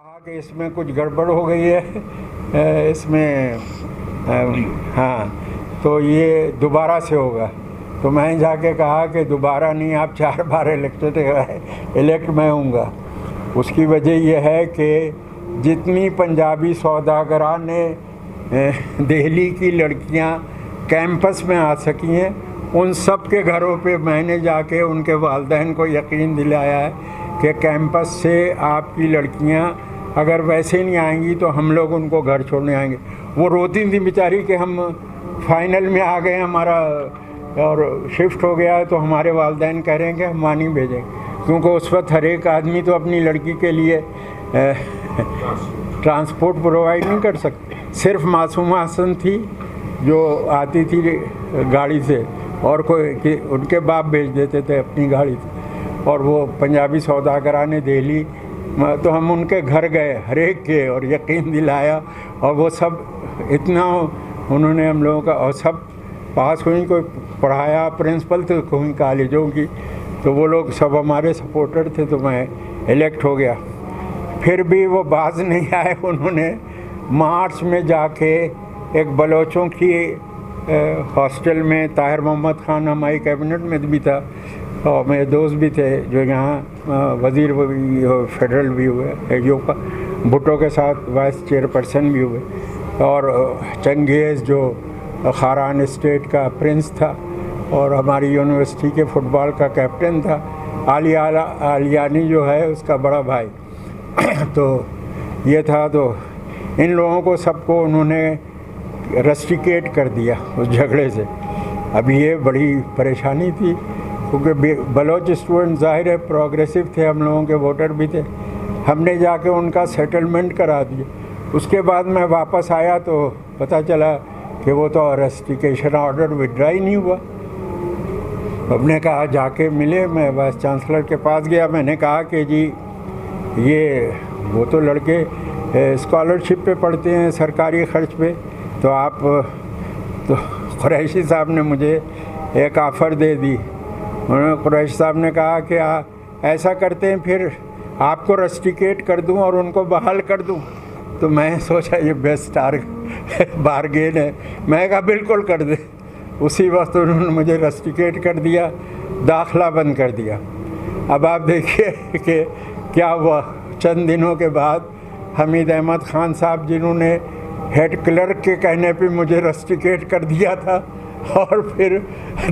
کہا کہ اس میں کچھ گڑبڑ ہو گئی ہے، اس میں ہاں تو یہ دوبارہ سے ہوگا. تو میں جا کے کہا کہ دوبارہ نہیں، آپ 4 بار الیکٹ میں ہوں گا. اس کی وجہ یہ ہے کہ جتنی پنجابی سوداگران نے دہلی کی لڑکیاں کیمپس میں آ سکی ہیں، ان سب کے گھروں پہ میں نے جا کے ان کے والدین کو یقین دلایا ہے کہ کیمپس سے آپ کی لڑکیاں اگر ویسے نہیں آئیں گی تو ہم لوگ ان کو گھر چھوڑنے آئیں گے. وہ روتی تھیں بیچاری کہ ہم فائنل میں آ گئے، ہمارا اور شفٹ ہو گیا ہے، تو ہمارے والدین کہہ رہے ہیں کہ ہم وہاں نہیں بھیجیں، کیونکہ اس وقت ہر ایک آدمی تو اپنی لڑکی کے لیے ٹرانسپورٹ پرووائڈ نہیں کر سکتے. صرف معصومہ حسن تھی جو آتی تھی گاڑی سے، اور کوئی ان کے باپ بھیج دیتے تھے اپنی گاڑی سے. اور وہ پنجابی سوداگران دہلی، تو ہم ان کے گھر گئے ہر ایک کے، اور یقین دلایا، اور وہ سب اتنا انہوں نے ہم لوگوں کا، اور سب پاس ہوئی، کوئی پڑھایا پرنسپل تو کوئی کالجوں کی، تو وہ لوگ سب ہمارے سپورٹر تھے، تو میں الیکٹ ہو گیا. پھر بھی وہ باز نہیں آئے. انہوں نے مارچ میں جا کے ایک بلوچوں کی ہاسٹل میں، طاہر محمد خان ہماری کیبنٹ میں بھی تھا، اور میرے دوست بھی تھے جو یہاں وزیر فیڈرل بھی ہوئے ایوپا، بھٹو کے ساتھ وائس چیئرپرسن بھی ہوئے، اور چنگیز جو خاران اسٹیٹ کا پرنس تھا اور ہماری یونیورسٹی کے فٹ بال کا کیپٹن تھا، علیانی جو ہے اس کا بڑا بھائی. تو یہ تھا. تو ان لوگوں کو سب کو انہوں نے رسٹیکیٹ کر دیا اس جھگڑے سے. اب یہ بڑی پریشانی تھی، کیونکہ بلوچ اسٹوڈنٹ ظاہر ہے پروگریسو تھے، ہم لوگوں کے ووٹر بھی تھے. ہم نے جا کے ان کا سیٹلمنٹ کرا دیا. اس کے بعد میں واپس آیا تو پتہ چلا کہ وہ تو رسٹیکیشن آرڈر ودرا ہی نہیں ہوا. ہم نے کہا جا کے ملے، میں وائس چانسلر کے پاس گیا، میں نے کہا کہ جی یہ وہ تو لڑکے اسکالرشپ پہ پڑھتے ہیں سرکاری خرچ پہ، تو آپ تو قریشی صاحب نے مجھے ایک آفر دے دی. انہوں نے قریشی صاحب نے کہا کہ ایسا کرتے ہیں پھر آپ کو رسٹیکیٹ کر دوں اور ان کو بحال کر دوں. تو میں سوچا یہ بیسٹ بارگین ہے. میں نے کہا بالکل کر دے. اسی وقت انہوں نے مجھے رسٹیکیٹ کر دیا، داخلہ بند کر دیا. اب آپ دیکھیے کہ کیا ہوا. چند دنوں کے بعد حمید احمد خان صاحب، جنہوں نے ہیڈ کلرک کے کہنے پہ مجھے رسٹیکیٹ کر دیا تھا اور پھر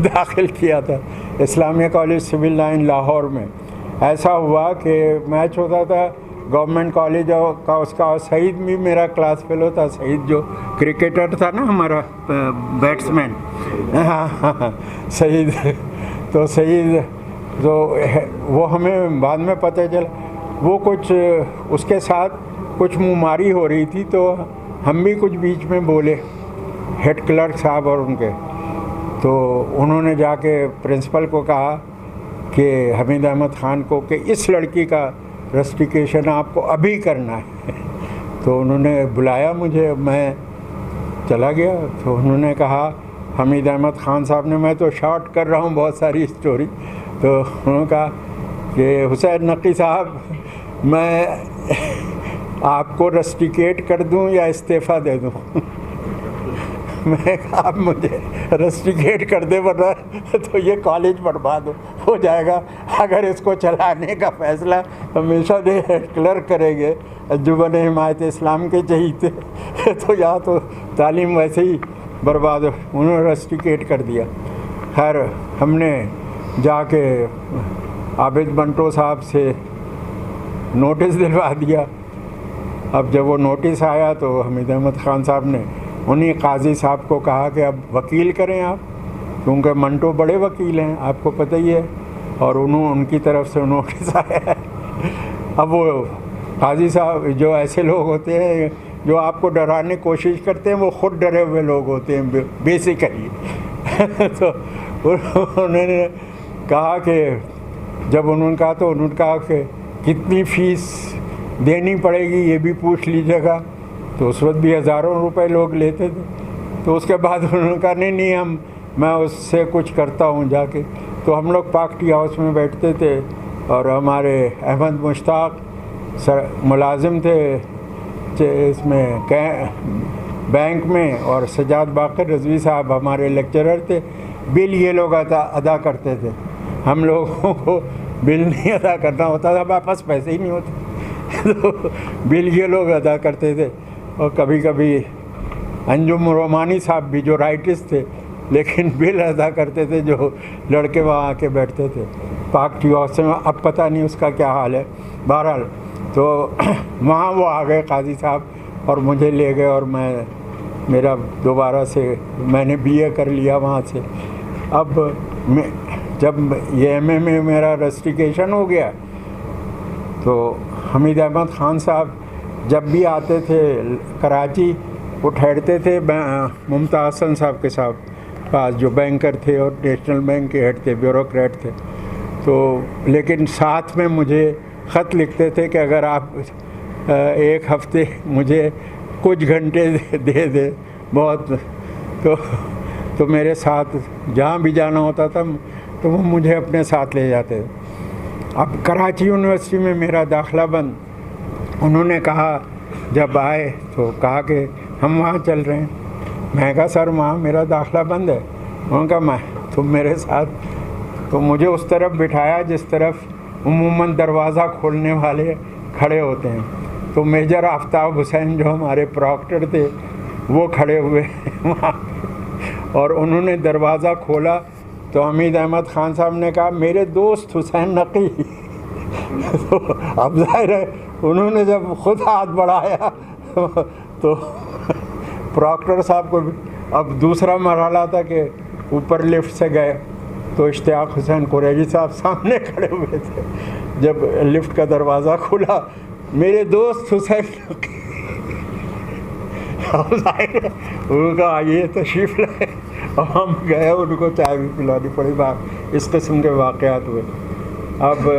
داخل کیا تھا اسلامیہ کالج سول لائن لاہور میں. ایسا ہوا کہ میچ ہوتا تھا گورنمنٹ کالج کا، اس کا سعید بھی میرا کلاس فیلو تھا. سعید جو کرکٹر تھا نا ہمارا بیٹسمین، سعید. تو سعید تو وہ ہمیں بعد میں پتہ چلا وہ کچھ اس کے ساتھ کچھ منہ ماری ہو رہی تھی، تو ہم بھی کچھ بیچ میں بولے ہیڈ کلرک صاحب اور ان کے. تو انہوں نے جا کے پرنسپل کو کہا کہ حمید احمد خان کو کہ اس لڑکی کا رسٹیکیشن آپ کو ابھی کرنا ہے. تو انہوں نے بلایا مجھے، میں چلا گیا. تو انہوں نے کہا حمید احمد خان صاحب نے، میں تو شارٹ کر رہا ہوں بہت ساری اسٹوری، تو انہوں نے کہا کہ حسین نقی صاحب میں آپ کو رسٹیکیٹ کر دوں یا استعفیٰ دے دوں. میں کہا آپ مجھے رسٹیکیٹ کر دے، ورنہ تو یہ کالج برباد ہو جائے گا. اگر اس کو چلانے کا فیصلہ ہمیشہ سے ہیڈ کلرک کریں گے انجمن حمایت اسلام کے چہیتے، تو یا تو تعلیم ویسے ہی برباد ہو. انہوں نے رسٹیکیٹ کر دیا. خیر ہم نے جا کے عابد منٹو صاحب سے نوٹس دلوا دیا. اب جب وہ نوٹس آیا تو حمید احمد خان صاحب نے انہیں قاضی صاحب کو کہا کہ اب وکیل کریں آپ، کیونکہ منٹو بڑے وکیل ہیں آپ کو پتہ ہی ہے، اور ان کی طرف سے نوٹس آیا ہے. اب وہ قاضی صاحب جو ایسے لوگ ہوتے ہیں جو آپ کو ڈرانے کی کوشش کرتے ہیں، وہ خود ڈرے ہوئے لوگ ہوتے ہیں بیسیکلی. تو انہوں نے کہا کہ جب انہوں نے کہا تو انہوں نے کہا کہ کتنی فیس دینی پڑے گی یہ بھی پوچھ لیجیے گا. تو اس وقت بھی ہزاروں روپے لوگ لیتے تھے. تو اس کے بعد انہوں نے کہا نہیں میں اس سے کچھ کرتا ہوں جا کے. تو ہم لوگ پاک ٹی ہاؤس میں بیٹھتے تھے، اور ہمارے احمد مشتاق ملازم تھے اس میں بینک میں، اور سجاد باقر رضوی صاحب ہمارے لیکچرر تھے. بل یہ لوگ ادا کرتے تھے، ہم لوگوں کو بل نہیں ادا کرنا ہوتا تھا، ہمارے پاس پیسے ہی نہیں ہوتے تو بل یہ لوگ ادا کرتے تھے. اور کبھی کبھی انجم رومانی صاحب بھی جو رائٹسٹ تھے لیکن بل ادا کرتے تھے، جو لڑکے وہاں آ کے بیٹھتے تھے پاک ٹی ہاؤس میں. اب پتہ نہیں اس کا کیا حال ہے. بہرحال تو وہاں وہ آ گئے قاضی صاحب اور مجھے لے گئے، اور میرا دوبارہ سے میں نے بی اے کر لیا وہاں سے. اب جب یہ ایم اے میں میرا رسٹیکیشن ہو گیا تو حمید احمد خان صاحب جب بھی آتے تھے کراچی، وہ ٹھہرتے تھے ممتاز حسن صاحب کے پاس، جو بینکر تھے اور نیشنل بینک کے ہیڈ تھے، بیوروکریٹ تھے. تو لیکن ساتھ میں مجھے خط لکھتے تھے کہ اگر آپ ایک ہفتے مجھے کچھ گھنٹے دے دے بہت، تو میرے ساتھ جہاں بھی جانا ہوتا تھا تو وہ مجھے اپنے ساتھ لے جاتے. اب کراچی یونیورسٹی میں میرا داخلہ بند، انہوں نے کہا جب آئے تو کہا کہ ہم وہاں چل رہے ہیں. میں کہا سر وہاں میرا داخلہ بند ہے. انہوں نے کہا تم میرے ساتھ. تو مجھے اس طرف بٹھایا جس طرف عموماً دروازہ کھولنے والے کھڑے ہوتے ہیں. تو میجر آفتاب حسین جو ہمارے پراکٹر تھے وہ کھڑے ہوئے وہاں، اور انہوں نے دروازہ کھولا تو حمید احمد خان صاحب نے کہا میرے دوست حسین نقی. تو اب ظاہر ہے انہوں نے جب خود ہاتھ بڑھایا تو پراکٹر صاحب کو اب دوسرا مرحلہ تھا کہ اوپر لفٹ سے گئے تو اشتیاق حسین قریشی صاحب سامنے کھڑے ہوئے تھے. جب لفٹ کا دروازہ کھلا میرے دوست حسین نقی، اب ظاہر ہے انہوں نے کہا آئیے تشریف لائے. ہم گئے، ان کو چائے بھی پلانی پڑی. اس قسم کے واقعات ہوئے. اب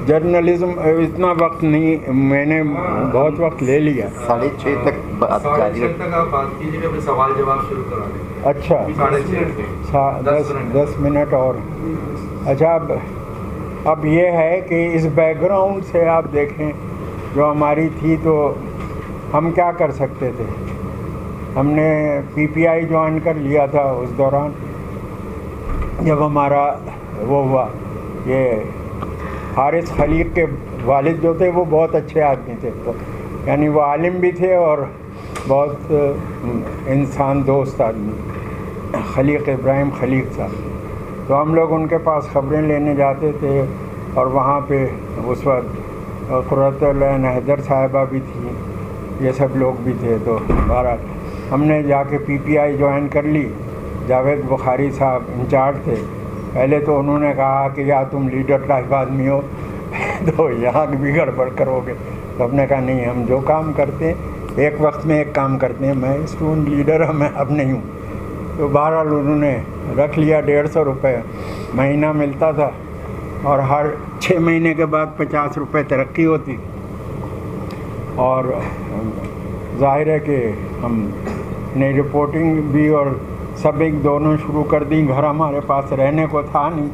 جرنلزم اتنا وقت نہیں، میں نے بہت وقت لے لیا. 6:30 تک بات جاری ہے. سوال جواب شروع کرا دیں. اچھا 10 منٹ اور. اچھا اب یہ ہے کہ اس بیک گراؤنڈ سے آپ دیکھیں جو ہماری تھی تو ہم کیا کر سکتے تھے. ہم نے پی پی آئی جوائن کر لیا تھا اس دوران جب ہمارا وہ ہوا. یہ حارث خلیق کے والد جو تھے وہ بہت اچھے آدمی تھے، تو یعنی وہ عالم بھی تھے اور بہت انسان دوست آدمی، خلیق ابراہیم خلیق صاحب. تو ہم لوگ ان کے پاس خبریں لینے جاتے تھے، اور وہاں پہ اس وقت قرۃ العین حیدر صاحبہ بھی تھیں، یہ سب لوگ بھی تھے. تو بہرحال ہم نے جا کے پی پی آئی جوائن کر لی. جاوید بخاری صاحب انچارج تھے. پہلے تو انہوں نے کہا کہ یا تم لیڈر ٹائپ آدمی ہو تو یہاں بھی گڑبڑ کرو گے. تو ہم نے کہا نہیں، ہم جو کام کرتے ہیں ایک وقت میں ایک کام کرتے ہیں. میں اسٹوڈنٹ لیڈر میں اب نہیں ہوں. تو بہرحال انہوں نے رکھ لیا. 150 روپے مہینہ ملتا تھا، اور ہر 6 مہینے کے بعد 50 روپے ترقی ہوتی. اور ظاہر ہے کہ ہم نے رپورٹنگ بھی اور سبق دونوں شروع کر دی. گھر ہمارے پاس رہنے کو تھا نہیں.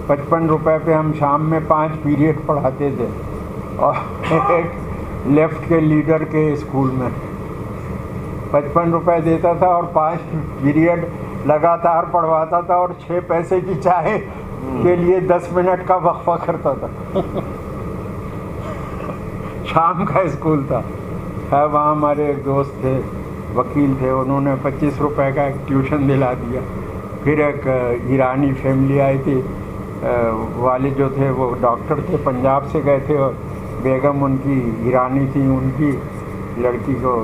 55 روپے پہ ہم شام میں 5 پیریڈ پڑھاتے تھے، اور ایک لیفٹ کے لیڈر کے اسکول میں 55 روپے دیتا تھا اور 5 پیریڈ لگاتار پڑھواتا تھا، اور 6 پیسے کی چائے کے لیے 10 منٹ کا وقفہ کرتا تھا. شام کا اسکول تھا. وہاں ہمارے ایک دوست تھے، وکیل تھے، انہوں نے 25 روپے کا ایک ٹیوشن دلا دیا. پھر ایک ایرانی فیملی آئی تھی، والد جو تھے وہ ڈاکٹر تھے، پنجاب سے گئے تھے، اور بیگم ان کی ایرانی تھی. ان کی لڑکی کو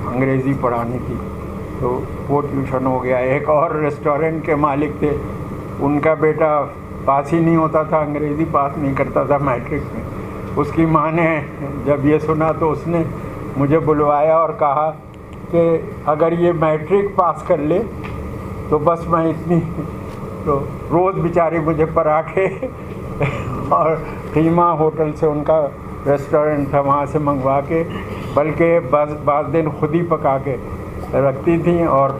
انگریزی پڑھانی تھی تو وہ ٹیوشن ہو گیا. ایک اور ریسٹورنٹ کے مالک تھے، ان کا بیٹا پاس ہی نہیں ہوتا تھا، انگریزی پاس نہیں کرتا تھا میٹرک میں. اس کی ماں نے جب یہ سنا تو اس نے مجھے بلوایا اور کہا کہ اگر یہ میٹرک پاس کر لے تو بس میں اتنی. تو روز بیچاری مجھے پراٹھے اور قیمہ ہوٹل سے، ان کا ریسٹورنٹ تھا، وہاں سے منگوا کے، بلکہ بعض دن خود ہی پکا کے رکھتی تھیں. اور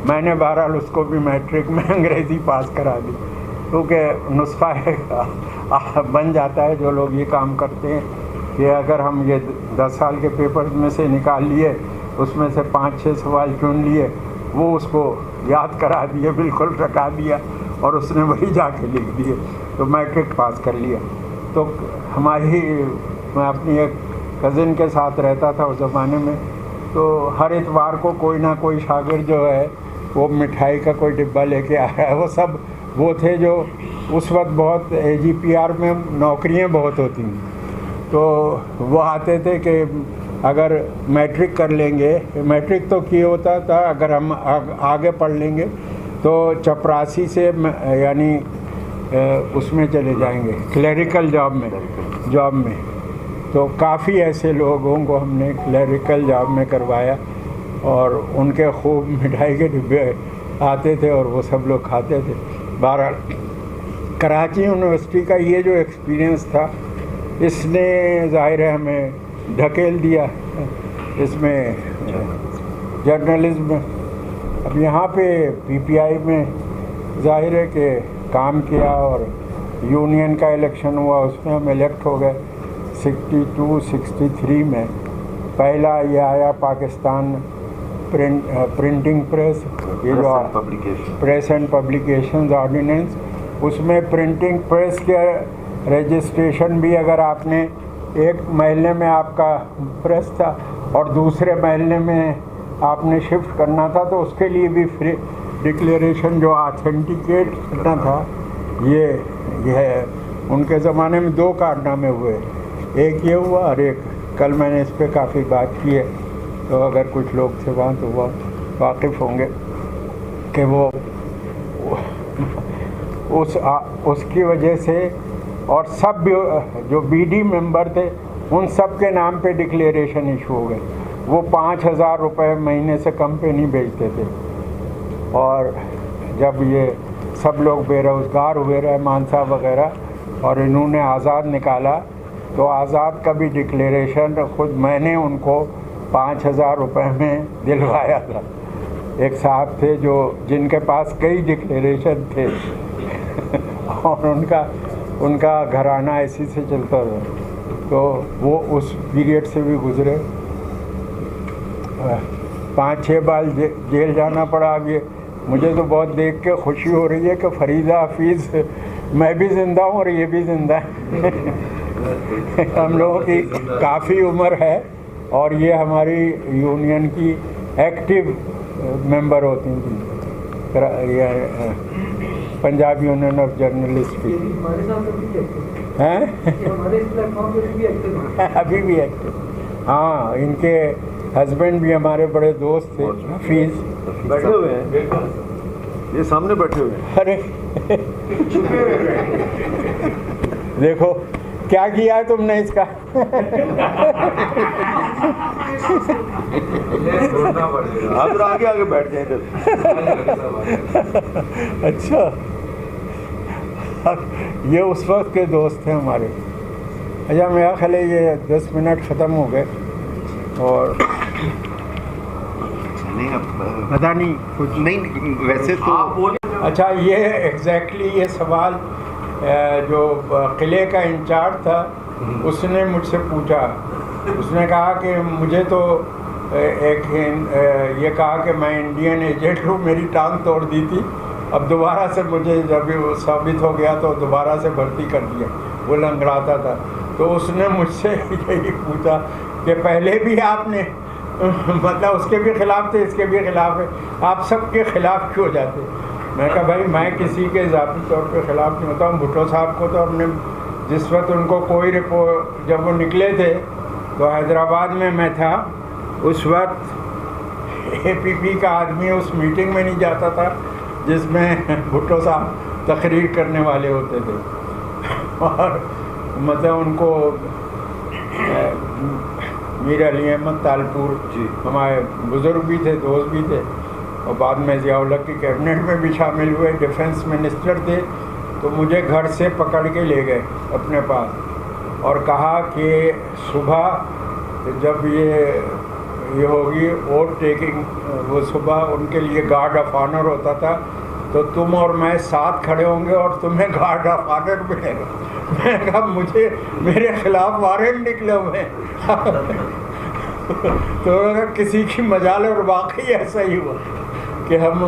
میں نے بہرحال اس کو بھی میٹرک میں انگریزی پاس کرا دی، کیونکہ نسخہ بن جاتا ہے جو لوگ یہ کام کرتے ہیں. کہ اگر ہم یہ 10 سال کے پیپر میں سے نکال لیے، اس میں سے 5-6 سوال چن لیے، وہ اس کو یاد کرا دیے، بالکل رکھا دیا، اور اس نے وہی جا کے لکھ دیے، تو میٹرک پاس کر لیا۔ تو میں اپنی ایک کزن کے ساتھ رہتا تھا اس زمانے میں، تو ہر اتوار کو کوئی نہ کوئی شاگرد جو ہے وہ مٹھائی کا کوئی ڈبہ لے کے آیا ہے۔ وہ سب وہ تھے جو اس وقت بہت AGPR میں نوکریاں بہت ہوتی ہیں، تو وہ آتے تھے کہ اگر میٹرک کر لیں گے، میٹرک تو کیے ہوتا تھا، اگر ہم آگے پڑھ لیں گے تو چپراسی سے یعنی اس میں چلے جائیں گے، کلیریکل جاب میں۔ تو کافی ایسے لوگوں کو ہم نے کلیریکل جاب میں کروایا، اور ان کے خوب مٹھائی کے ڈبے آتے تھے اور وہ سب لوگ کھاتے تھے۔ بہرحال کراچی یونیورسٹی کا یہ جو ایکسپیرئنس تھا، اس نے ظاہر ہے ہمیں دھکیل دیا اس میں جرنلزم میں۔ اب یہاں پہ PPI میں ظاہر ہے کہ کام کیا، اور یونین کا الیکشن ہوا، اس میں ہم الیکٹ ہو گئے 62-63 میں۔ پہلا یہ آیا پاکستان پرنٹنگ پریس، یہ جو پریس اینڈ پبلیکیشنز آرڈیننس، اس میں پرنٹنگ پریس کے رجسٹریشن بھی اگر آپ نے ایک محلے میں آپ کا پریس تھا اور دوسرے محلے میں آپ نے شفٹ کرنا تھا، تو اس کے لیے بھی فری ڈکلیریشن جو آتھینٹیکیٹ کرنا تھا، یہ ہے۔ ان کے زمانے میں 2 کارنامے ہوئے، ایک یہ ہوا اور ایک کل میں نے اس پہ کافی بات کی ہے، تو اگر کچھ لوگ تھے وہاں تو وہ واقف ہوں گے کہ وہ اس کی وجہ سے، اور سب جو BD ممبر تھے ان سب کے نام پہ ڈکلیریشن ایشو ہو گئے۔ وہ 5,000 روپے مہینے سے کم پہ نہیں بھیجتے تھے، اور جب یہ سب لوگ بے روزگار ہوئے، رحمان صاحب وغیرہ، اور انہوں نے آزاد نکالا، تو آزاد کا بھی ڈکلیریشن خود میں نے ان کو 5,000 روپے میں دلوایا تھا۔ ایک صاحب تھے جن کے پاس کئی ڈکلیریشن تھے اور ان کا گھرانہ ایسی سے چلتا تھا، تو وہ اس پیریڈ سے بھی گزرے۔ 5-6 بار جیل جانا پڑا۔ اب یہ مجھے تو بہت دیکھ کے خوشی ہو رہی ہے کہ فریدہ حفیظ، میں بھی زندہ ہوں اور یہ بھی زندہ ہے۔ ہم لوگوں کی کافی عمر ہے، اور یہ ہماری یونین کی ایکٹیو ممبر ہوتی تھیں، پنجاب یونین آف جرنلسٹ کی ہیں، ابھی بھی ایکٹیو۔ ہاں، ان کے ہسبینڈ بھی ہمارے بڑے دوست تھے، حفیظ۔ بیٹھے ہوئے ہیں، یہ سامنے بیٹھے ہوئے ہیں۔ ارے دیکھو کیا کیا ہے تم نے اس کا۔ آپ آگے آگے بیٹھ جائیں ادھر۔ اچھا، یہ اس وقت کے دوست تھے ہمارے۔ اچھا، میرا خیال ہے یہ 10 منٹ ختم ہو گئے، اور پتہ نہیں کچھ نہیں ویسے تو اچھا، یہ ایگزیکٹلی یہ سوال جو قلعے کا انچارج تھا اس نے مجھ سے پوچھا۔ اس نے کہا کہ مجھے تو یہ کہا کہ میں انڈین ایجنٹ ہوں، میری ٹانگ توڑ دی تھی، اب دوبارہ سے مجھے جب وہ ثابت ہو گیا تو دوبارہ سے بھرتی کر دیا۔ وہ لنگڑاتا تھا، تو اس نے مجھ سے یہی پوچھا کہ پہلے بھی آپ نے مطلب اس کے بھی خلاف تھے، اس کے بھی خلاف ہے، آپ سب کے خلاف کیوں جاتے؟ میں کہا بھائی میں کسی کے ذاتی طور پہ خلاف نہیں ہوتا ہوں۔ بھٹو صاحب کو تو ہم نے جس وقت ان کو کوئی رپورٹ، جب وہ نکلے تھے تو حیدرآباد میں تھا، اس وقت APP کا آدمی اس میٹنگ میں نہیں جاتا تھا جس میں بھٹو صاحب تقریر کرنے والے ہوتے تھے، اور مطلب ان کو میر علی احمد تالپور ہمارے بزرگ بھی تھے، دوست بھی تھے، اور بعد میں ضیاء الحق کی کیبنٹ میں بھی شامل ہوئے، ڈیفنس منسٹر تھے۔ تو مجھے گھر سے پکڑ کے لے گئے اپنے پاس اور کہا کہ صبح جب یہ ہوگی ووٹ ٹیکنگ، وہ صبح ان کے لیے گارڈ آف آنر ہوتا تھا، تو تم اور میں ساتھ کھڑے ہوں گے اور تمہیں گارڈ آف آنر ملے گا۔ میں نے کہا مجھے میرے خلاف وارنٹ نکلے ہوئے ہیں تو کسی کی مجال، اور واقعی ایسا ہی ہوا کہ ہم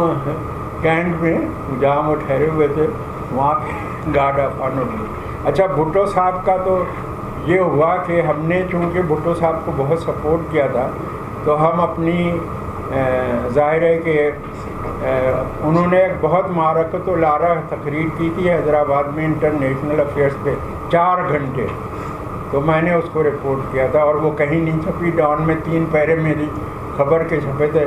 کینٹ میں جہاں وہ ٹھہرے ہوئے تھے وہاں پہ گارڈ آف آنر ہوئی. اچھا بھٹو صاحب کا تو یہ ہوا کہ ہم نے چونکہ بھٹو صاحب کو بہت سپورٹ کیا تھا تو ہم اپنی ظاہر ہے کہ انہوں نے ایک بہت معرکت و لارہ تقریر کی تھی حیدرآباد میں انٹرنیشنل افیئرس پہ 4 گھنٹے، تو میں نے اس کو رپورٹ کیا تھا اور وہ کہیں نہیں چھپی. ڈان میں 3 پیرے میری خبر کے چھپے تھے،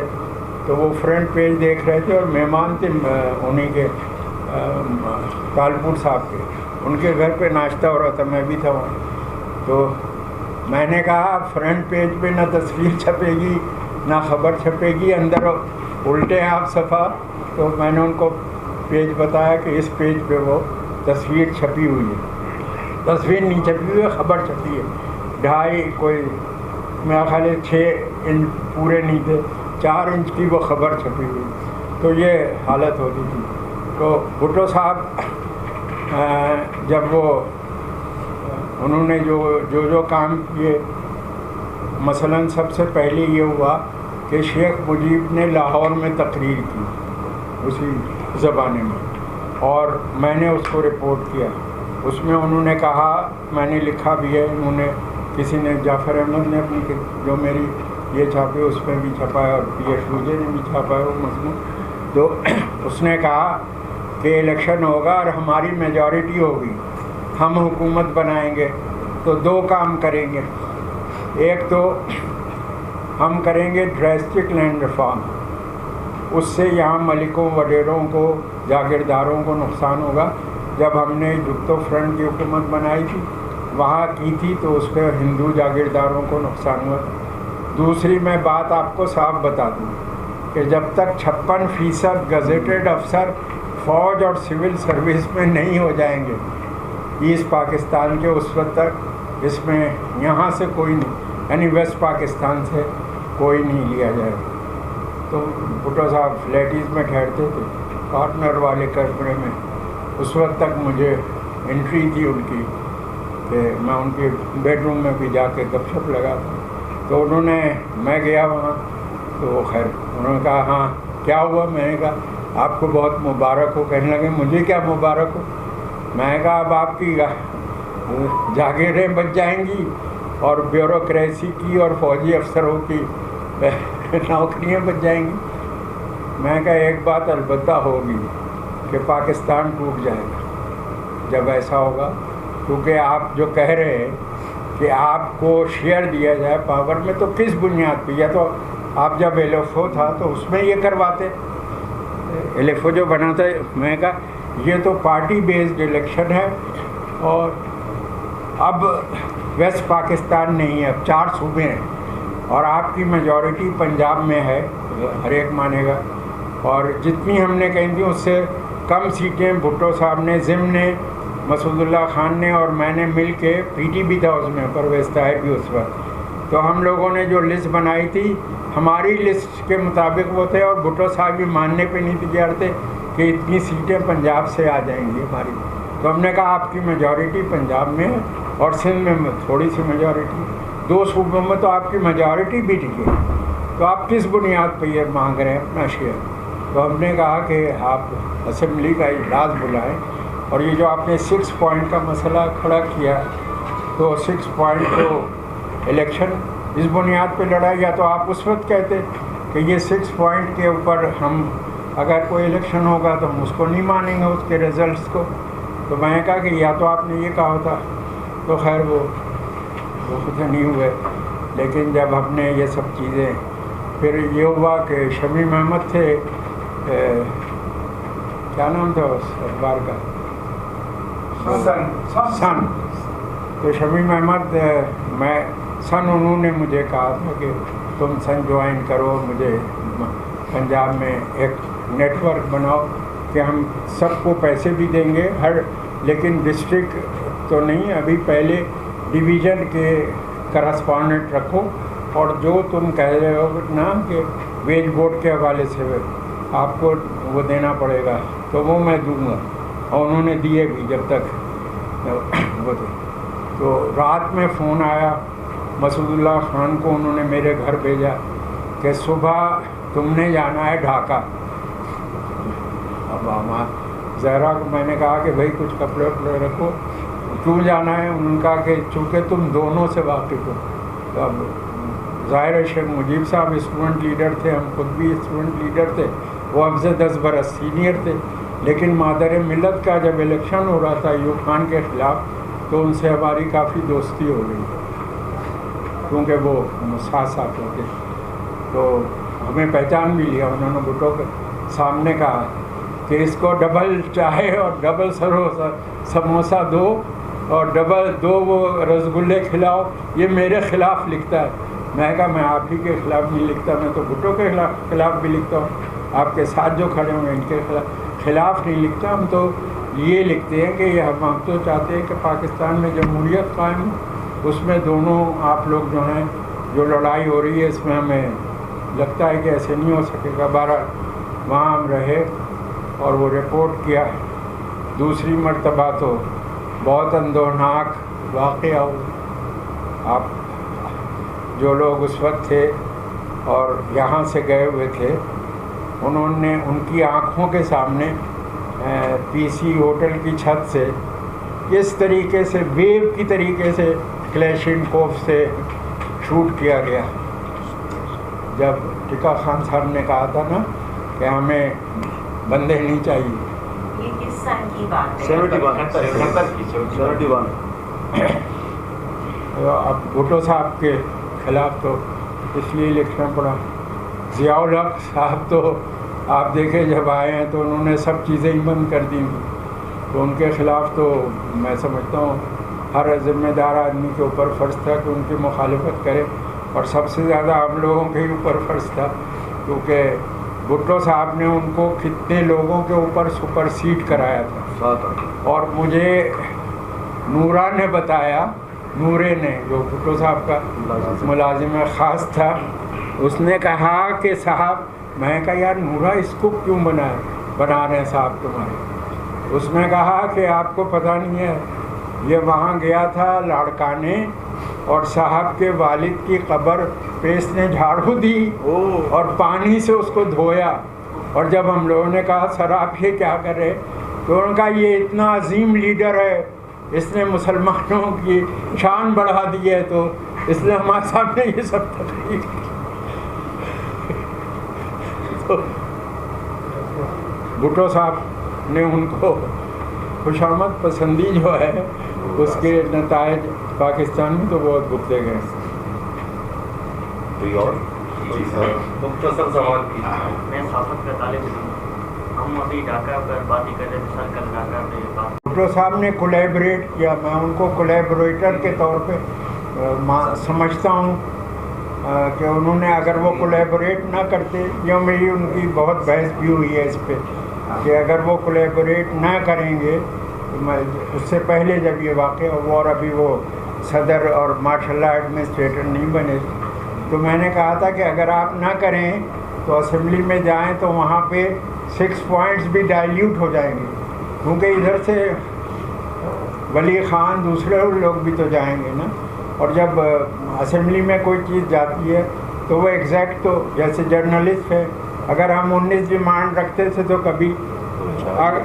تو وہ فرنٹ پیج دیکھ رہے تھے اور مہمان تھے انہیں کے تالپور صاحب کے، ان کے گھر پہ ناشتہ ہو رہا تھا، میں بھی تھا وہاں. تو میں نے کہا فرنٹ پیج پہ نہ تصویر چھپے گی نہ خبر چھپے گی، اندر الٹے ہیں آپ صفحہ. تو میں نے ان کو پیج بتایا کہ اس پیج پہ وہ تصویر چھپی ہوئی ہے، تصویر نہیں چھپی ہوئی ہے، خبر چھپی ہے. 2.5 کوئی میرا خیال ہے 6 انچ پورے نہیں تھے، 4 انچ کی وہ خبر چھپی ہوئی. تو یہ حالت ہوتی تھی. تو بھٹو صاحب جب وہ انہوں نے جو کام کیے، مثلاً سب سے پہلے یہ ہوا کہ شیخ مجیب نے لاہور میں تقریر کی اسی زمانے میں، اور میں نے اس کو رپورٹ کیا. اس میں انہوں نے کہا، میں نے لکھا بھی ہے، انہوں نے کسی نے جعفر احمد نے اپنی جو میری یہ چھاپی اس میں بھی چھپا ہے اور پی ایس روجے نے بھی چھاپا ہے وہ مضمون. تو اس نے کہا کہ الیکشن ہوگا اور ہماری میجورٹی ہوگی، ہم حکومت بنائیں گے تو 2 کام کریں گے. ایک تو ہم کریں گے ڈریسٹک لینڈ ریفارم، اس سے یہاں ملکوں وڈیروں کو جاگیرداروں کو نقصان ہوگا. جب ہم نے جگتو فرنٹ کی حکومت بنائی تھی وہاں کی تھی تو اس پہ ہندو جاگیرداروں کو نقصان ہوا. دوسری میں بات آپ کو صاف بتا دوں کہ جب تک 56% گزیٹڈ افسر فوج اور سول سروس میں نہیں ہو جائیں گے ایسٹ پاکستان کے، اس وقت تک اس میں یہاں سے کوئی نہیں، یعنی ویسٹ پاکستان سے کوئی نہیں لیا جائے گا. تو بھٹو صاحب فلیٹیز میں ٹھہرتے تھے کارنر والے کمرے میں. اس وقت تک مجھے انٹری تھی ان کی کہ میں ان کے بیڈ روم میں بھی جا کے گپ شپ لگا تھا. تو انہوں نے، میں گیا وہاں تو خیر انہوں نے کہا ہاں کیا ہوا؟ میں نے کہا آپ کو بہت مبارک ہو. کہنے لگے مجھے کیا مبارک ہو؟ میں نے کہا اب آپ کی جاگیریں بچ جائیں گی اور بیوروکریسی کی اور فوجی افسروں کی نوکریاں بچ جائیں گی. میں نے کہا ایک بات البتہ ہوگی کہ پاکستان ٹوٹ جائے گا جب ایسا ہوگا، کیونکہ آپ جو کہہ رہے ہیں کہ آپ کو شیئر دیا جائے پاور میں، تو کس بنیاد پہ؟ یا تو آپ جب ایل ایف او تھا تو اس میں یہ کرواتے، ایل ایف او جو بنا تھا. میں نے کہا یہ تو پارٹی بیسڈ الیکشن ہے اور اب ویسٹ پاکستان نہیں ہے، اب 4 صوبے ہیں اور آپ کی میجورٹی پنجاب میں ہے، ہر ایک مانے گا. اور جتنی ہم نے کہیں تھیں اس سے کم سیٹیں بھٹو صاحب نے، ضمن نے، مسعود اللہ خان نے اور میں نے مل کے، پی ٹی بھی تھا اس میں، پرویز طاہر بھی اس وقت، تو ہم لوگوں نے جو لسٹ بنائی تھی ہماری لسٹ کے مطابق وہ تھے، اور بھٹو صاحب بھی ماننے پہ نہیں تیار تھے کہ اتنی سیٹیں پنجاب سے آ جائیں گی ہماری. تو ہم نے کہا آپ کی میجورٹی پنجاب میں ہے اور سندھ میں تھوڑی سی میجورٹی، 2 صوبوں میں تو آپ کی میجورٹی بھی ٹکی، تو آپ کس بنیاد پہ یہ مانگ رہے ہیں اپنا شیئر؟ تو ہم نے کہا کہ آپ اسمبلی کا اجلاس بلائیں، اور یہ جو آپ نے 6 پوائنٹ کا مسئلہ کھڑا کیا تو 6 پوائنٹ تو الیکشن اس بنیاد پہ لڑا. یا تو آپ اس وقت کہتے کہ یہ 6 پوائنٹ کے اوپر ہم اگر کوئی الیکشن ہوگا تو ہم اس کو نہیں مانیں گے، اس کے ریزلٹس کو. تو میں نے کہا کہ یا تو آپ نے یہ کہا ہوتا. تو خیر وہ کچھ نہیں ہوئے. لیکن جب ہم نے یہ سب چیزیں، پھر یہ ہوا کہ شمیم احمد تھے، کیا نام تھا اس اخبار کا، سن. تو شمیم احمد میں سن، انہوں نے مجھے کہا تھا کہ تم سن جوائن کرو، مجھے پنجاب میں ایک نیٹ ورک بناؤ کہ ہم سب کو پیسے بھی دیں گے لیکن ڈسٹرکٹ تو نہیں، ابھی پہلے ڈویژن کے کرسپونڈنٹ رکھو، اور جو تم کہہ رہے ہو نا کہ ویج بورڈ کے حوالے سے آپ کو وہ دینا پڑے گا تو وہ میں دوں گا. اور انہوں نے دیے بھی جب تک تو رات میں فون آیا مسعود اللہ خان کو، انہوں نے میرے گھر بھیجا کہ صبح تم نے جانا ہے ڈھاکہ. اب زہرا کو میں نے کہا کہ بھائی کچھ کپڑے وپڑے رکھو، کیوں جانا ہے؟ انہوں نے کہا کہ چونکہ تم دونوں سے واقف ہو. تو اب ظاہر ہے شیخ مجیب صاحب اسٹوڈنٹ لیڈر تھے، ہم خود بھی اسٹوڈنٹ لیڈر تھے، وہ ہم سے 10 برس سینئر تھے، لیکن مادر ملت کا جب الیکشن ہو رہا تھا ایوب خان کے خلاف تو ان سے ہماری کافی دوستی ہو گئی کیونکہ وہ ساتھ ساتھ ہوتے. تو ہمیں پہچان بھی لیا. انہوں نے بھٹو کے سامنے کہا کہ اس کو ڈبل چائے اور ڈبل سموسہ دو اور ڈبل 2 وہ رسگلے کھلاؤ، یہ میرے خلاف لکھتا ہے. میں نے کہا میں آپ ہی کے خلاف نہیں لکھتا، میں تو بھٹو کے خلاف بھی لکھتا ہوں، آپ کے ساتھ جو کھڑے ہوئے ان کے خلاف نہیں لکھتا. ہم تو یہ لکھتے ہیں کہ ہم تو چاہتے ہیں کہ پاکستان میں جمہوریت قائم ہو، اس میں دونوں آپ لوگ جو ہیں جو لڑائی ہو رہی ہے اس میں ہمیں لگتا ہے کہ ایسے نہیں ہو سکے گا. بہرحال وہاں ہم رہے اور وہ رپورٹ کیا. دوسری مرتبہ تو بہت اندوہناک واقعہ ہو. آپ جو لوگ اس وقت تھے اور یہاں سے گئے ہوئے تھے، انہوں نے ان کی آنکھوں کے سامنے پی سی ہوٹل کی چھت سے اس طریقے سے ویو کی طریقے سے کلیشنکوف سے شوٹ کیا گیا. جب ٹکا خان صاحب نے کہا تھا نا کہ ہمیں بندے نہیں چاہیے. یہ کس سال کی بات ہے؟ 71. اب بھٹو صاحب کے خلاف تو اس لیے لکھنا پڑا. ضیاء الحق صاحب تو آپ دیکھیں جب آئے ہیں تو انہوں نے سب چیزیں ہی بند کر دی، تو ان کے خلاف تو میں سمجھتا ہوں ہر ذمہ دار آدمی کے اوپر فرض تھا کہ ان کی مخالفت کرے، اور سب سے زیادہ ہم لوگوں کے ہی اوپر فرض تھا کیونکہ بھٹو صاحب نے ان کو کتنے لوگوں کے اوپر سپر سیڈ کرایا تھا. اور مجھے نورا نے بتایا، نورے نے جو بھٹو صاحب کا ملازم خاص تھا، اس نے کہا کہ صاحب، میں کہا یار نورا اس کو کیوں بنا رہے ہیں صاحب تمہارے؟ اس نے کہا کہ آپ کو پتہ نہیں ہے، یہ وہاں گیا تھا لاڑکانے اور صاحب کے والد کی قبر پہ اس نے جھاڑو دی اور پانی سے اس کو دھویا. اور جب ہم لوگوں نے کہا سر آپ یہ کیا کر رہے، تو انہوں نے کہا یہ اتنا عظیم لیڈر ہے، اس نے مسلمانوں کی شان بڑھا دی ہے، تو اس نے ہمارے سامنے یہ سب تقریر کی. تو بھٹو صاحب نے ان کو خوشامد پسندی جو ہے اس کے نتائج پاکستان میں تو بہت بھگتے گئے. کوئی اور مختصر سوال کی. میں صحافت کا طالب ہوں. ہم ابھی ڈھاکہ پر بات ہی کر رہے تھے سر، کل ڈھاکہ پہ بات. بھٹو صاحب نے کولیبریٹ کیا، میں ان کو کولیبریٹر کے طور پہ سمجھتا ہوں کہ انہوں نے اگر وہ کولیبریٹ نہ کرتے، یا میری ان کی بہت بحث بھی ہوئی ہے اس پہ کہ اگر وہ کولیبریٹ نہ کریں گے، اس سے پہلے جب یہ واقعہ ہوا اور ابھی وہ صدر اور ماشاء اللہ ایڈمنسٹریٹر نہیں بنے، تو میں نے کہا تھا کہ اگر آپ نہ کریں تو اسمبلی میں جائیں تو وہاں پہ 6 پوائنٹس بھی ڈائلیوٹ ہو جائیں گے، کیونکہ ادھر سے ولی خان دوسرے لوگ بھی تو جائیں گے نا. اور جب اسمبلی میں کوئی چیز جاتی ہے تو وہ ایگزیکٹ، تو جیسے جرنلسٹ ہے، اگر ہم 19 ڈیمانڈ رکھتے تھے تو کبھی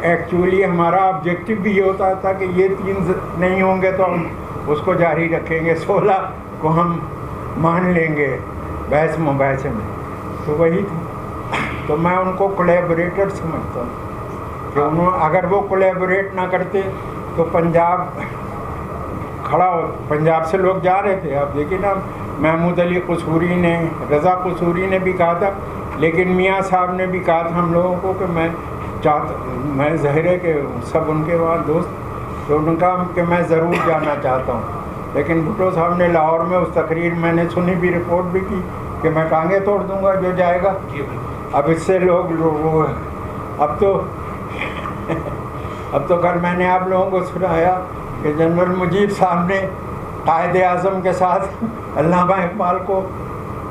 ایکچولی ہمارا آبجیکٹو بھی یہ ہوتا تھا کہ یہ 3 نہیں ہوں گے تو ہم اس کو جاری رکھیں گے، 16 کو ہم مان لیں گے بحث مباحثے میں. تو وہی تھا. تو میں ان کو کولیبریٹر سمجھتا ہوں کہ انہوں اگر وہ کولیبریٹ نہ کرتے تو پنجاب کھڑا ہو. پنجاب سے لوگ جا رہے تھے، آپ دیکھیں نا، محمود علی قصوری نے، رضا قصوری نے بھی کہا تھا، لیکن میاں صاحب نے بھی کہا تھا ہم لوگوں کو کہ میں ظاہر ہے کہ سب ان کے وہاں دوست، تو ان کا کہ میں ضرور جانا چاہتا ہوں. لیکن بھٹو صاحب نے لاہور میں اس تقریر میں نے سنی بھی، رپورٹ بھی کی کہ میں ٹانگیں توڑ دوں گا جو جائے گا. اب اس سے لوگ اب تو کل میں نے آپ لوگوں کو سنایا کہ جنرل مجیب صاحب نے قائد اعظم کے ساتھ علامہ اقبال کو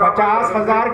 50,000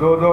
2-2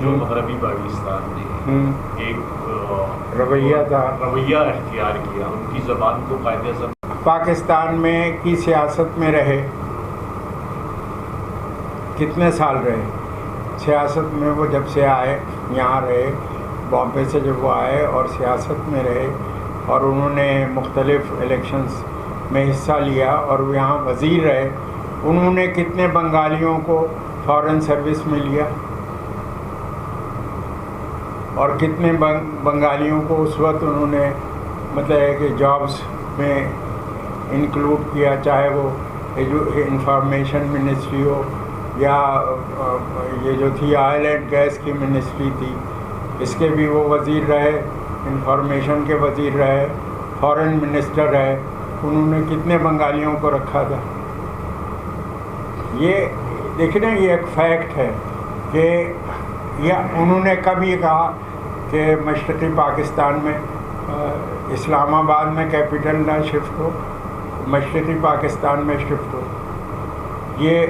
جو مغربی پاکستان نے ایک رویہ تھا، رویہ اختیار کیا، ان کی زبان کو قائد اعظم پاکستان میں کی سیاست میں رہے، کتنے سال رہے سیاست میں؟ وہ جب سے آئے یہاں رہے، بامبے سے جب وہ آئے اور سیاست میں رہے اور انہوں نے مختلف الیکشنز میں حصہ لیا اور وہ یہاں وزیر رہے، انہوں نے کتنے بنگالیوں کو فارن سروس میں لیا اور کتنے بنگالیوں کو اس وقت انہوں نے مطلب ہے کہ جابس میں انکلوڈ کیا، چاہے وہ انفارمیشن منسٹری ہو یا یہ جو تھی آئل اینڈ گیس کی منسٹری تھی، اس کے بھی وہ وزیر رہے، انفارمیشن کے وزیر رہے، فارن منسٹر رہے، انہوں نے کتنے بنگالیوں کو رکھا تھا۔ یہ دیکھیں نا، یہ ایک فیکٹ ہے کہ یہ انہوں نے کبھی کہا کہ مشرقی پاکستان میں اسلام آباد میں کیپٹل نہ شفٹ ہو، مشرقی پاکستان میں شفٹ ہو۔ یہ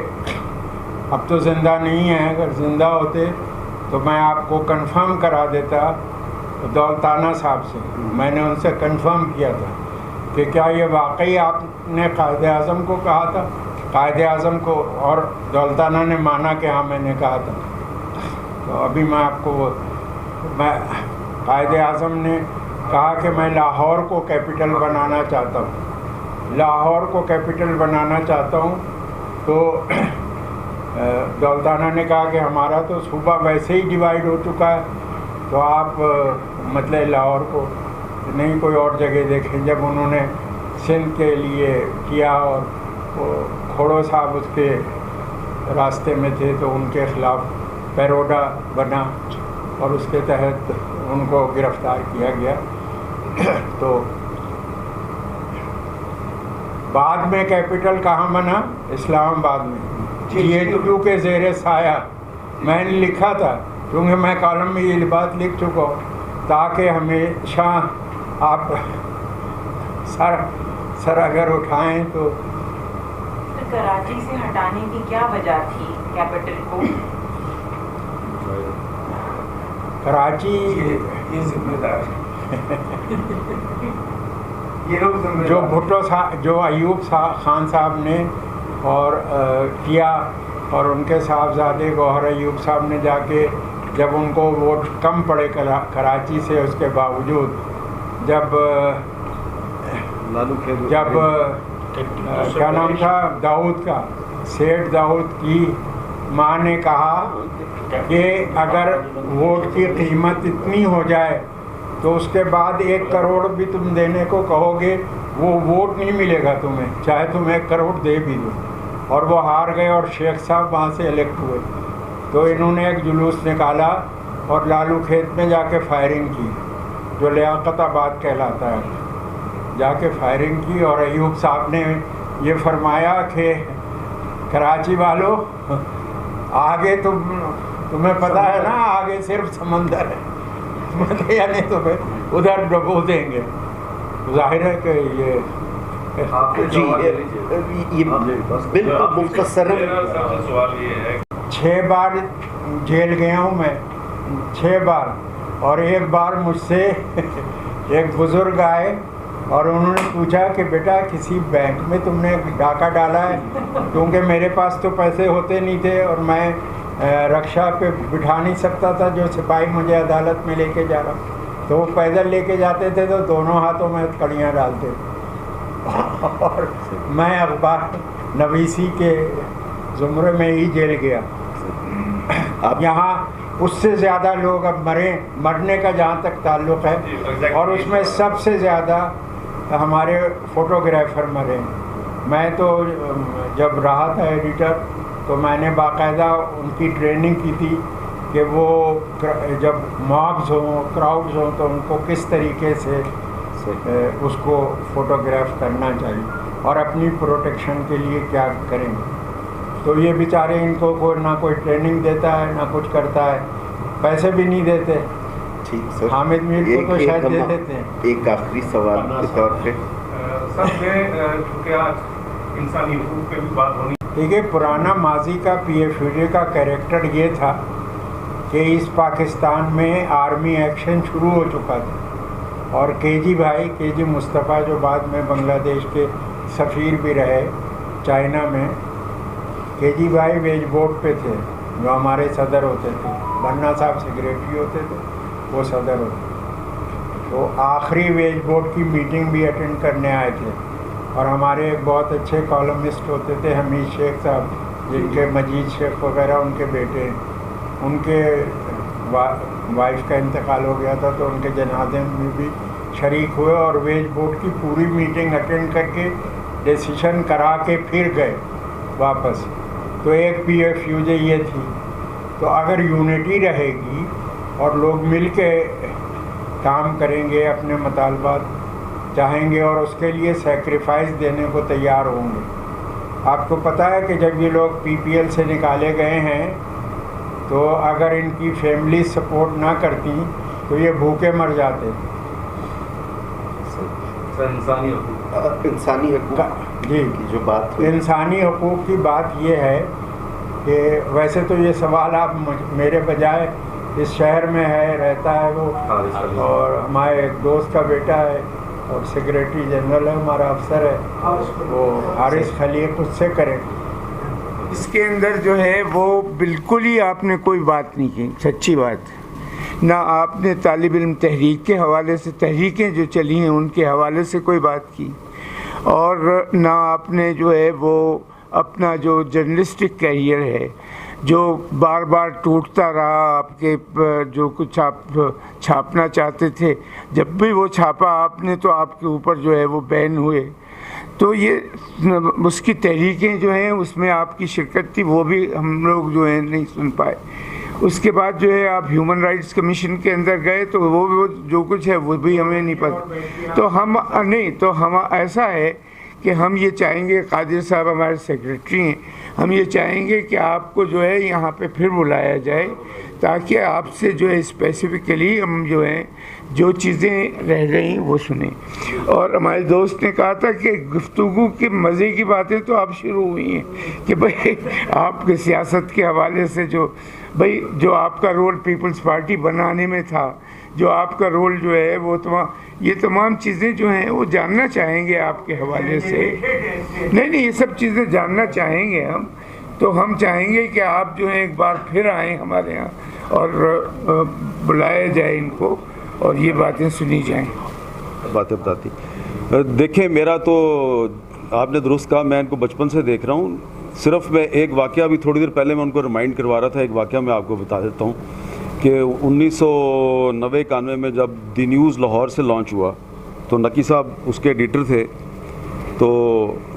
اب تو زندہ نہیں ہے، اگر زندہ ہوتے تو میں آپ کو کنفرم کرا دیتا دولتانہ صاحب سے، میں نے ان سے کنفرم کیا تھا کہ کیا یہ واقعی آپ نے قائد اعظم کو کہا تھا؟ قائد اعظم کو، اور دولتانہ نے مانا کہ ہاں میں نے کہا تھا۔ تو ابھی میں آپ کو قائد اعظم نے کہا کہ میں لاہور کو کیپٹل بنانا چاہتا ہوں، لاہور کو کیپٹل بنانا چاہتا ہوں۔ تو دولتانہ نے کہا کہ ہمارا تو صوبہ ویسے ہی ڈیوائیڈ ہو چکا ہے، تو آپ مطلب لاہور کو نہیں کوئی اور جگہ دیکھیں۔ جب انہوں نے سندھ کے لیے کیا اور وہ کھوڑو صاحب اس کے راستے میں تھے تو ان کے خلاف پیروڈا بنا اور اس کے تحت ان کو گرفتار کیا گیا۔ تو بعد میں کیپٹل کہاں بنا؟ اسلام آباد میں، GHQ کے زیر سایہ۔ میں نے لکھا تھا کیونکہ میں کالم میں یہ بات لکھ چکا ہوں تاکہ ہمیشہ آپ سر اگر اٹھائیں تو۔ کراچی سے ہٹانے کی کیا وجہ تھی کیپٹل کو؟ کراچی یہ ذمہ دار جو بھٹو صاحب، جو ایوب خان صاحب نے اور کیا، اور ان کے صاحبزادے گوہر ایوب صاحب نے جا کے جب ان کو ووٹ کم پڑے کراچی سے، اس کے باوجود جب کیا نام تھا داؤد کا، سیٹھ داؤد کی ماں نے کہا کہ اگر ووٹ کی قیمت اتنی ہو جائے تو اس کے بعد 1 کروڑ بھی تم دینے کو کہو گے وہ ووٹ نہیں ملے گا تمہیں، چاہے تم 1 کروڑ دے بھی دو۔ اور وہ ہار گئے اور شیخ صاحب وہاں سے الیکٹ ہوئے۔ تو انہوں نے ایک جلوس نکالا اور لالو کھیت میں جا کے فائرنگ کی، جو لیاقت آباد کہلاتا ہے، جا کے فائرنگ کی۔ اور ایوب صاحب نے یہ فرمایا کہ کراچی والوں آگے تمہیں پتہ ہے نا، آگے صرف سمندر ہے، یعنی تمہیں ادھر ڈبو دیں گے۔ ظاہر ہے کہ یہ بالکل مختصر سوال یہ ہے 6 بار جیل گیا ہوں میں، 6 بار، اور ایک بار مجھ سے ایک بزرگ آئے اور انہوں نے پوچھا کہ بیٹا کسی بینک میں تم نے ڈاکہ ڈالا ہے؟ کیونکہ میرے پاس تو پیسے ہوتے نہیں تھے اور میں رکشا پہ بٹھا نہیں سکتا تھا جو سپاہی مجھے عدالت میں لے کے جا رہا، تو وہ پیدل لے کے جاتے تھے تو دونوں ہاتھوں میں کڑیاں ڈالتے، اور میں اخبار نویسی کے زمرے میں ہی جیل گیا۔ یہاں اس سے زیادہ لوگ اب مرنے کا جہاں تک تعلق ہے، اور اس میں سب سے زیادہ ہمارے فوٹوگرافر مرے۔ میں تو جب رہا تھا ایڈیٹر تو میں نے باقاعدہ ان کی ٹریننگ کی تھی کہ وہ جب موبز ہوں، کراؤڈز ہوں، تو ان کو کس طریقے سے اس کو فوٹوگراف کرنا چاہیے اور اپنی پروٹیکشن کے لیے کیا کریں۔ تو یہ بیچارے ان کو نہ کوئی ٹریننگ دیتا ہے نہ کچھ کرتا ہے، پیسے بھی نہیں دیتے۔ ٹھیک سر، حامد میر کو تو شاید دے دیتے ہیں۔ ایک آخری سوال کے طور پہ سر میں چونکہ آج انسانی حقوق پہ بھی بات ہونی، دیکھیے پرانا ماضی کا پی ایف کا کیریکٹر یہ تھا کہ کہ اس پاکستان میں آرمی ایکشن شروع ہو چکا تھا، اور کے جی مصطفیٰ جو بعد میں بنگلہ دیش کے سفیر بھی رہے چائنا میں، کے جی بھائی ویج بورڈ پہ تھے جو ہمارے صدر ہوتے تھے، بننا صاحب سیکریٹری ہوتے تھے، وہ صدر ہوتے تھے، تو آخری ویج بورڈ کی میٹنگ بھی اٹینڈ کرنے آئے تھے. اور ہمارے ایک بہت اچھے کالمسٹ ہوتے تھے حمید شیخ صاحب، جن کے مجید شیخ وغیرہ ان کے بیٹے ہیں، ان کے وائف کا انتقال ہو گیا تھا تو ان کے جنازے میں بھی شریک ہوئے، اور ویج بورڈ کی پوری میٹنگ اٹینڈ کر کے ڈیسیشن کرا کے پھر گئے واپس. تو ایک پی ایف یو جے یہ تھی. تو اگر یونٹی رہے گی اور لوگ مل کے کام کریں گے، اپنے مطالبات چاہیں گے اور اس کے لیے سیکریفائس دینے کو تیار ہوں گے. آپ کو پتہ ہے کہ جب یہ لوگ پی پی ایل سے نکالے گئے ہیں تو اگر ان کی فیملی سپورٹ نہ کرتی تو یہ بھوکے مر جاتے. انسانی حقوق جی کی جو بات ہوئی، انسانی حقوق کی بات یہ ہے کہ ویسے تو یہ سوال آپ میرے بجائے اس شہر میں ہے، رہتا ہے وہ، اور ہمارے ایک دوست کا بیٹا ہے اور سیکریٹری جنرل ہے ہمارا، افسر ہے وہ حارث خلیق، اس سے کریں. اس کے اندر جو ہے وہ بالکل ہی آپ نے کوئی بات نہیں کی، سچی بات. نہ آپ نے طالب علم تحریک کے حوالے سے، تحریکیں جو چلی ہیں ان کے حوالے سے کوئی بات کی، اور نہ آپ نے جو ہے وہ اپنا جو جرنلسٹک کیریئر ہے جو بار بار ٹوٹتا رہا، آپ کے جو کچھ آپ چھاپنا چاہتے تھے، جب بھی وہ چھاپا آپ نے تو آپ کے اوپر جو ہے وہ بین ہوئے. تو یہ اس کی تحریکیں جو ہیں اس میں آپ کی شرکت تھی، وہ بھی ہم لوگ جو ہیں نہیں سن پائے. اس کے بعد جو ہے آپ ہیومن رائٹس کمیشن کے اندر گئے تو وہ جو کچھ ہے وہ بھی ہمیں نہیں پتہ. تو ہم ایسا ہے کہ ہم یہ چاہیں گے، قادر صاحب ہمارے سیکریٹری ہیں، ہم یہ چاہیں گے کہ آپ کو جو ہے یہاں پہ پھر بلایا جائے تاکہ آپ سے جو ہے اسپیسیفکلی ہم جو ہیں جو چیزیں رہ گئی وہ سنیں. اور ہمارے دوست نے کہا تھا کہ گفتگو کے مزے کی باتیں تو اب شروع ہوئی ہیں کہ بھائی آپ کے سیاست کے حوالے سے جو آپ کا رول پیپلز پارٹی بنانے میں تھا، جو آپ کا رول جو ہے وہ یہ تمام چیزیں جو ہیں وہ جاننا چاہیں گے آپ کے حوالے سے. نہیں یہ سب چیزیں جاننا چاہیں گے ہم. تو ہم چاہیں گے کہ آپ جو ہیں ایک بار پھر آئیں ہمارے یہاں اور بلایا جائے ان کو اور یہ باتیں سنی جائیں. باتیں بتاتی دیکھیں، میرا تو آپ نے درست کہا، میں ان کو بچپن سے دیکھ رہا ہوں. صرف میں ایک واقعہ ابھی تھوڑی دیر پہلے میں ان کو ریمائنڈ کروا رہا تھا، ایک واقعہ میں آپ کو بتا دیتا ہوں کہ 1990-91 میں جب دی نیوز لاہور سے لانچ ہوا تو نقی صاحب اس کے ایڈیٹر تھے، تو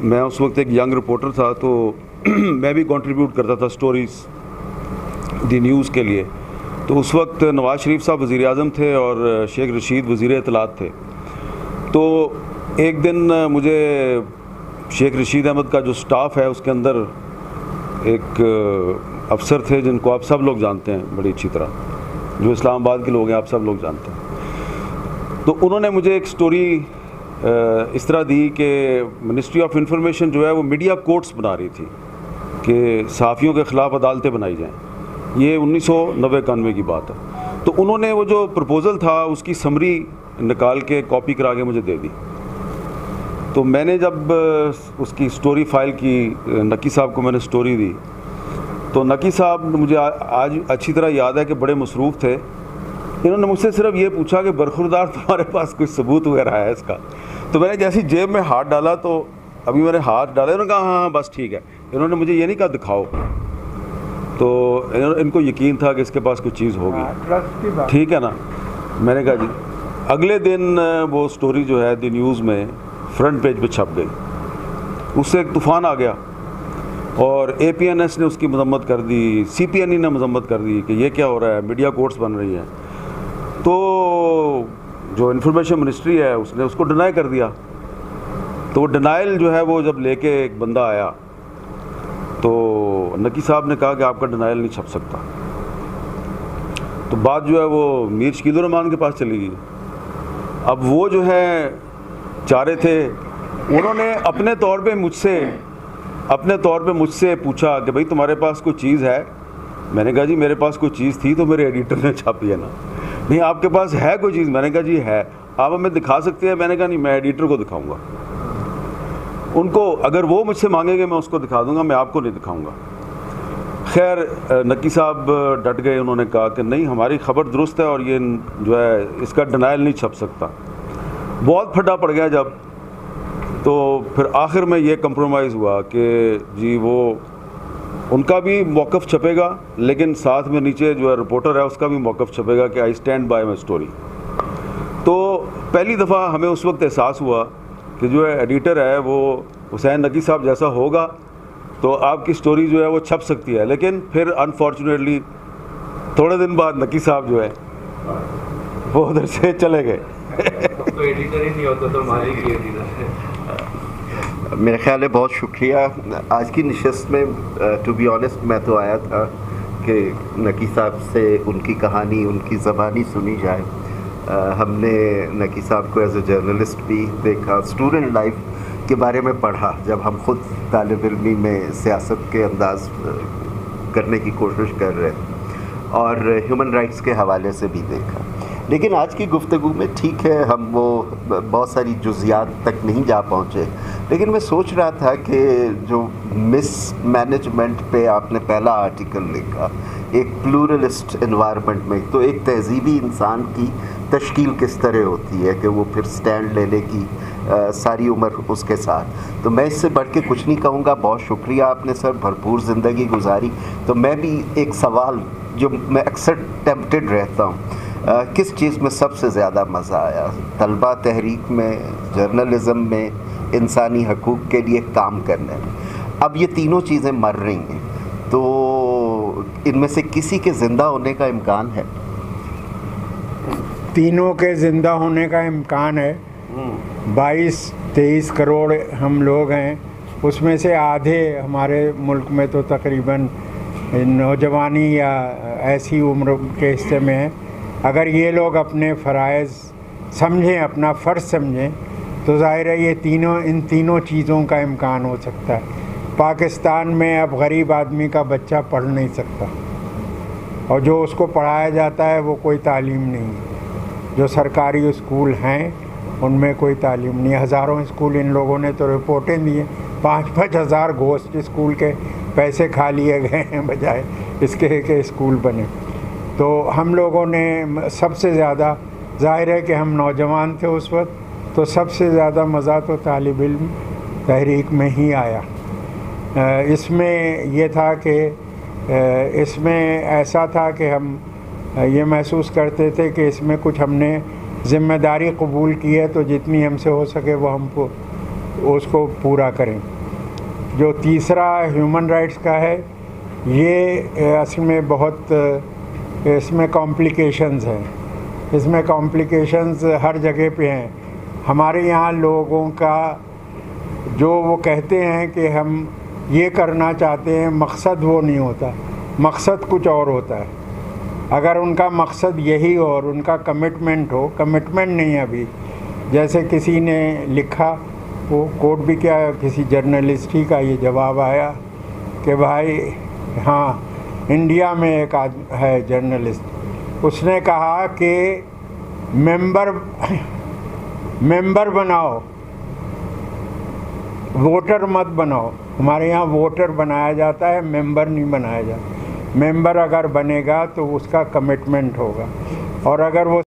میں اس وقت ایک ینگ رپورٹر تھا، تو میں بھی کنٹریبیوٹ کرتا تھا سٹوریز دی نیوز کے لیے. تو اس وقت نواز شریف صاحب وزیر اعظم تھے اور شیخ رشید وزیر اطلاعات تھے. تو ایک دن مجھے شیخ رشید احمد کا جو سٹاف ہے اس کے اندر ایک افسر تھے جن کو آپ سب لوگ جانتے ہیں بڑی اچھی طرح، جو اسلام آباد کے لوگ ہیں، آپ سب لوگ جانتے ہیں. تو انہوں نے مجھے ایک سٹوری اس طرح دی کہ منسٹری آف انفارمیشن جو ہے وہ میڈیا کورٹس بنا رہی تھی کہ صحافیوں کے خلاف عدالتیں بنائی جائیں. یہ 1990-91 کی بات ہے. تو انہوں نے وہ جو پرپوزل تھا اس کی سمری نکال کے کاپی کرا کے مجھے دے دی. تو میں نے جب اس کی سٹوری فائل کی، نقی صاحب کو میں نے سٹوری دی، تو نقی صاحب مجھے آج اچھی طرح یاد ہے کہ بڑے مصروف تھے. انہوں نے مجھ سے صرف یہ پوچھا کہ برخوردار تمہارے پاس کوئی ثبوت وغیرہ ہے اس کا؟ تو میں نے جیسی جیب میں ہاتھ ڈالا، تو ابھی میں نے ہاتھ ڈالا، انہوں نے کہا ہاں بس ٹھیک ہے. انہوں نے مجھے یہ نہیں کہا دکھاؤ، تو ان کو یقین تھا کہ اس کے پاس کوئی چیز ہوگی، ٹھیک ہے نا. میں نے کہا جی. اگلے دن وہ سٹوری جو ہے دی نیوز میں فرنٹ پیج پہ چھپ گئی. اس سے ایک طوفان آ گیا اور اے پی این ایس نے اس کی مذمت کر دی، سی پی این ای نے مذمت کر دی کہ یہ کیا ہو رہا ہے، میڈیا کورٹس بن رہی ہیں. تو جو انفارمیشن منسٹری ہے اس نے اس کو ڈینائی کر دیا. تو وہ ڈینائل جو ہے وہ جب لے کے ایک بندہ آیا تو نقی صاحب نے کہا کہ آپ کا ڈینائل نہیں چھپ سکتا. تو بات جو ہے وہ میر شکیل الرحمان کے پاس چلی گئی. اب وہ جو ہے چارے تھے، انہوں نے اپنے طور پہ مجھ سے پوچھا کہ بھئی تمہارے پاس کوئی چیز ہے؟ میں نے کہا جی میرے پاس کوئی چیز تھی تو میرے ایڈیٹر نے چھاپی ہے نا. نہیں آپ کے پاس ہے کوئی چیز؟ میں نے کہا جی ہے. آپ ہمیں دکھا سکتے ہیں؟ میں نے کہا نہیں میں ایڈیٹر کو دکھاؤں گا. ان کو اگر وہ مجھ سے مانگیں گے میں اس کو دکھا دوں گا, میں آپ کو نہیں دکھاؤں گا. خیر نقی صاحب ڈٹ گئے, انہوں نے کہا کہ نہیں ہماری خبر درست ہے اور یہ جو ہے اس کا ڈنائل نہیں چھپ سکتا. بہت پھٹا پڑ گیا جب, تو پھر آخر میں یہ کمپرومائز ہوا کہ جی وہ ان کا بھی موقف چھپے گا لیکن ساتھ میں نیچے جو ہے رپورٹر ہے اس کا بھی موقف چھپے گا کہ I stand by my story. تو پہلی دفعہ ہمیں اس وقت احساس ہوا کہ جو ہے ایڈیٹر ہے وہ حسین نقی صاحب جیسا ہوگا تو آپ کی سٹوری جو ہے وہ چھپ سکتی ہے. لیکن پھر انفارچونیٹلی تھوڑے دن بعد نقی صاحب جو ہے وہ ادھر سے چلے گئے. تو ایڈیٹر ہی نہیں ہوتا تو مالک ہی ایڈیٹر ہے. میرے خیال ہے بہت شکریہ. آج کی نشست میں ٹو بی آنیسٹ میں تو آیا تھا کہ نقی صاحب سے ان کی کہانی ان کی زبانی سنی جائے. ہم نے نقی صاحب کو ایز اے جرنلسٹ بھی دیکھا, اسٹوڈنٹ لائف کے بارے میں پڑھا جب ہم خود طالب علمی میں سیاست کے انداز کرنے کی کوشش کر رہے تھے, اور ہیومن رائٹس کے حوالے سے بھی دیکھا. لیکن آج کی گفتگو میں ٹھیک ہے ہم وہ بہت ساری جزیات تک نہیں جا پہنچے, لیکن میں سوچ رہا تھا کہ جو مس مینجمنٹ پہ آپ نے پہلا آرٹیکل لکھا, ایک پلورلسٹ انوائرمنٹ میں, تو ایک تہذیبی انسان کی تشکیل کس طرح ہوتی ہے کہ وہ پھر سٹینڈ لینے کی ساری عمر اس کے ساتھ. تو میں اس سے بڑھ کے کچھ نہیں کہوں گا. بہت شکریہ آپ نے سر, بھرپور زندگی گزاری. تو میں بھی ایک سوال جو میں اکثر ٹیمپٹڈ رہتا ہوں, کس چیز میں سب سے زیادہ مزہ آیا؟ طلبہ تحریک میں, جرنلزم میں, انسانی حقوق کے لیے کام کرنے میں. اب یہ تینوں چیزیں مر رہی ہیں, تو ان میں سے کسی کے زندہ ہونے کا امکان ہے؟ تینوں کے زندہ ہونے کا امکان ہے. 22-23 کروڑ ہم لوگ ہیں, اس میں سے آدھے ہمارے ملک میں تو تقریباً نوجوانی یا ایسی عمر کے حصے میں ہیں. اگر یہ لوگ اپنے فرائض سمجھیں, اپنا فرض سمجھیں, تو ظاہر ہے یہ ان تینوں چیزوں کا امکان ہو سکتا ہے. پاکستان میں اب غریب آدمی کا بچہ پڑھ نہیں سکتا, اور جو اس کو پڑھایا جاتا ہے وہ کوئی تعلیم نہیں ہے. جو سرکاری اسکول ہیں ان میں کوئی تعلیم نہیں. ہزاروں اسکول ان لوگوں نے تو رپورٹیں دی ہیں, 5-5 ہزار گھوسٹ اسکول کے پیسے کھا لیے گئے ہیں بجائے اس کے کہ اسکول بنے. تو ہم لوگوں نے سب سے زیادہ, ظاہر ہے کہ ہم نوجوان تھے اس وقت, تو سب سے زیادہ مزہ تو طالب علم تحریک میں ہی آیا. اس میں یہ تھا کہ اس میں ایسا تھا کہ ہم یہ محسوس کرتے تھے کہ اس میں کچھ ہم نے ذمہ داری قبول کی ہے, تو جتنی ہم سے ہو سکے وہ ہم کو اس کو پورا کریں. جو تیسرا ہیومن رائٹس کا ہے, یہ اصل میں بہت اس میں کمپلیکیشنز ہیں. اس میں کمپلیکیشنز ہر جگہ پہ ہیں. ہمارے یہاں لوگوں کا جو وہ کہتے ہیں کہ ہم یہ کرنا چاہتے ہیں, مقصد وہ نہیں ہوتا, مقصد کچھ اور ہوتا ہے. اگر ان کا مقصد یہی ہو اور ان کا کمٹمنٹ ہو, کمٹمنٹ نہیں ہے ابھی. جیسے کسی نے لکھا, وہ کوٹ بھی کیا, کسی جرنلسٹ ہی کا یہ جواب آیا کہ بھائی ہاں انڈیا میں ایک ہے جرنلسٹ, اس نے کہا کہ ممبر بناؤ, ووٹر مت بناؤ. ہمارے یہاں ووٹر بنایا جاتا ہے, ممبر نہیں بنایا جاتا. ممبر اگر بنے گا تو اس کا کمٹمنٹ ہوگا, اور اگر وہ